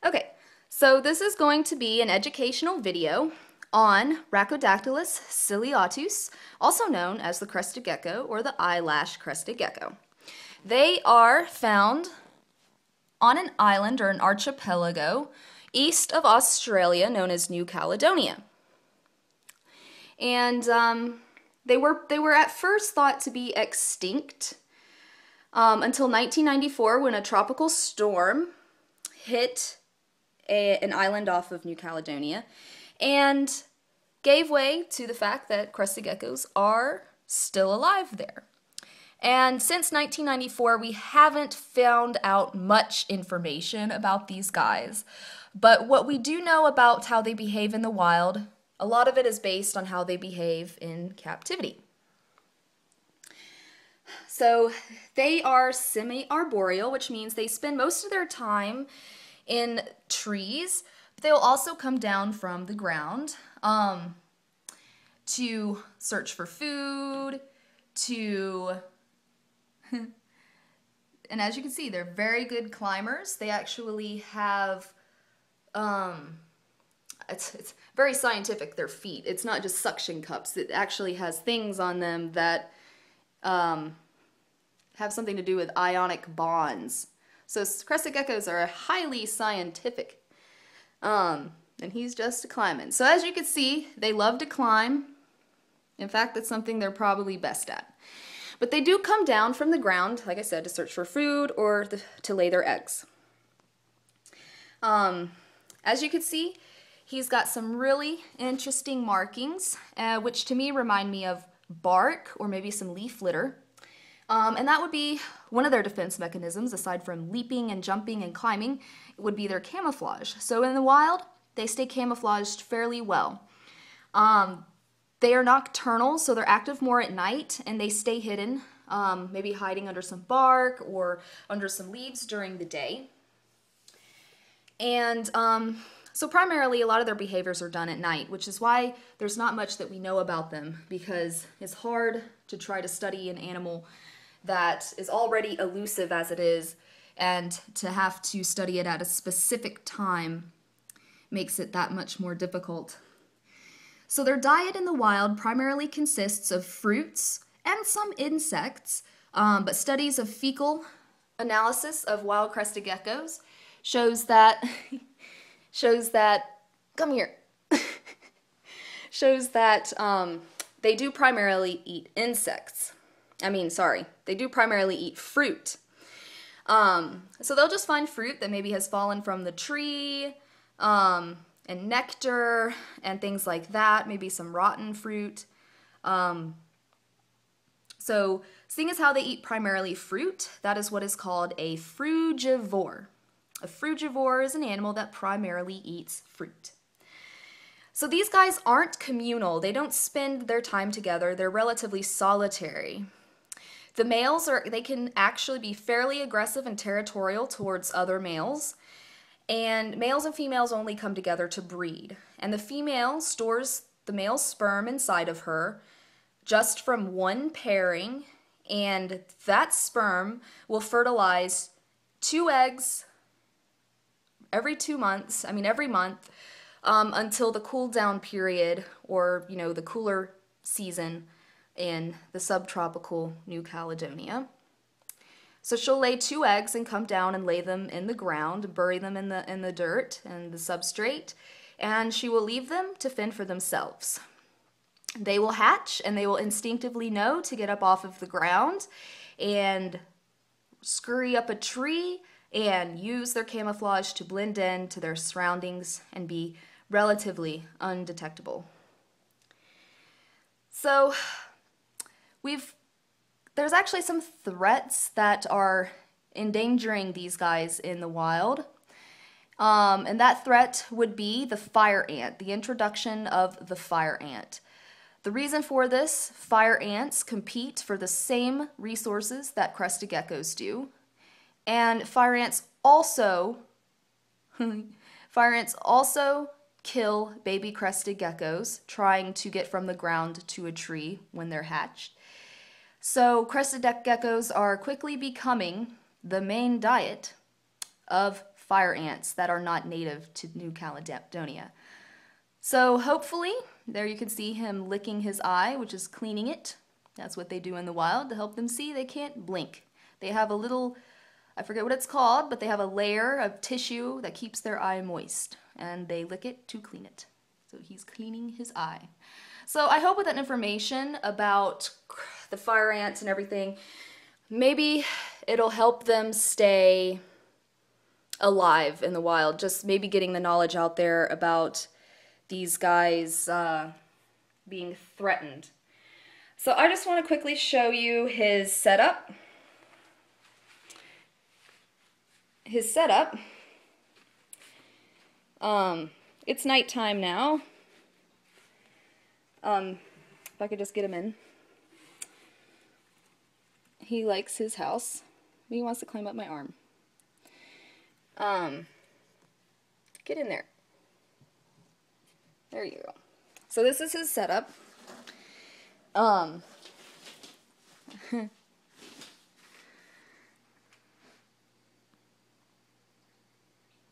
Okay, so this is going to be an educational video on Rhacodactylus ciliatus, also known as the crested gecko or the eyelash crested gecko. They are found on an island or an archipelago east of Australia known as New Caledonia. And they were at first thought to be extinct until 1994 when a tropical storm hit an island off of New Caledonia and gave way to the fact that crested geckos are still alive there. And since 1994, we haven't found out much information about these guys. But what we do know about how they behave in the wild, a lot of it is based on how they behave in captivity. So they are semi-arboreal, which means they spend most of their time in trees. They'll also come down from the ground to search for food, and as you can see, they're very good climbers. They actually have, it's very scientific, their feet. It's not just suction cups. It actually has things on them that have something to do with ionic bonds. So crested geckos are highly scientific. And he's just climbing. So as you can see, they love to climb. In fact, that's something they're probably best at. But they do come down from the ground, like I said, to search for food or to lay their eggs. As you can see, he's got some really interesting markings, which to me remind me of bark or maybe some leaf litter. And that would be one of their defense mechanisms, aside from leaping and jumping and climbing, it would be their camouflage. So in the wild, they stay camouflaged fairly well. They are nocturnal, so they're active more at night, and they stay hidden, maybe hiding under some bark or under some leaves during the day. And so primarily, a lot of their behaviors are done at night, which is why there's not much that we know about them, because it's hard to try to study an animal that is already elusive as it is, and to have to study it at a specific time makes it that much more difficult. So their diet in the wild primarily consists of fruits and some insects, but studies of fecal analysis of wild crested geckos shows that come here shows that they do primarily eat insects. They do primarily eat fruit. So they'll just find fruit that maybe has fallen from the tree, and nectar and things like that, maybe some rotten fruit. So seeing as how they eat primarily fruit, that is what is called a frugivore. A frugivore is an animal that primarily eats fruit. So these guys aren't communal. They don't spend their time together. They're relatively solitary. The males they can actually be fairly aggressive and territorial towards other males. And males and females only come together to breed. And the female stores the male's sperm inside of her just from one pairing, and that sperm will fertilize 2 eggs every month, until the cool down period, or, the cooler season in the subtropical New Caledonia. So she'll lay 2 eggs and come down and lay them in the ground, bury them in the dirt and the substrate, and she will leave them to fend for themselves. They will hatch, and they will instinctively know to get up off of the ground and scurry up a tree and use their camouflage to blend in to their surroundings and be relatively undetectable. So there's actually some threats that are endangering these guys in the wild. And that threat would be the fire ant, the introduction of the fire ant. The reason for this, fire ants compete for the same resources that crested geckos do. And fire ants also kill baby crested geckos trying to get from the ground to a tree when they're hatched. So crested geckos are quickly becoming the main diet of fire ants that are not native to New Caledonia. So hopefully, there you can see him licking his eye, which is cleaning it. That's what they do in the wild to help them see. They can't blink. They have a little, I forget what it's called, but they have a layer of tissue that keeps their eye moist, and they lick it to clean it. So he's cleaning his eye. So I hope with that information about the fire ants and everything, maybe it'll help them stay alive in the wild. Just maybe getting the knowledge out there about these guys being threatened. So I just want to quickly show you his setup. It's nighttime now. If I could just get him in. He likes his house. He wants to climb up my arm. Get in there. There you go. So this is his setup. And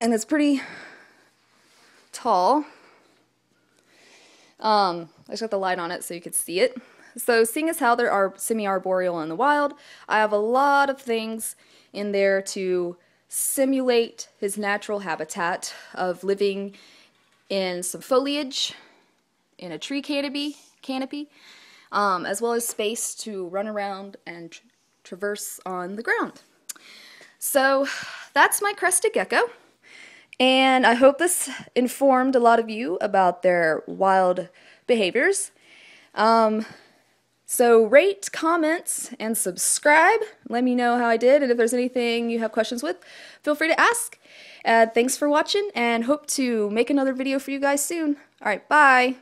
it's pretty tall. I just got the light on it so you could see it. So seeing as how there are semi-arboreal in the wild, I have a lot of things in there to simulate his natural habitat of living in some foliage, in a tree canopy, as well as space to run around and traverse on the ground. So that's my Crested Gecko, and I hope this informed a lot of you about their wild behaviors. So rate, comments, and subscribe. Let me know how I did, and if there's anything you have questions with, feel free to ask. Thanks for watching, and hope to make another video for you guys soon. Alright, bye!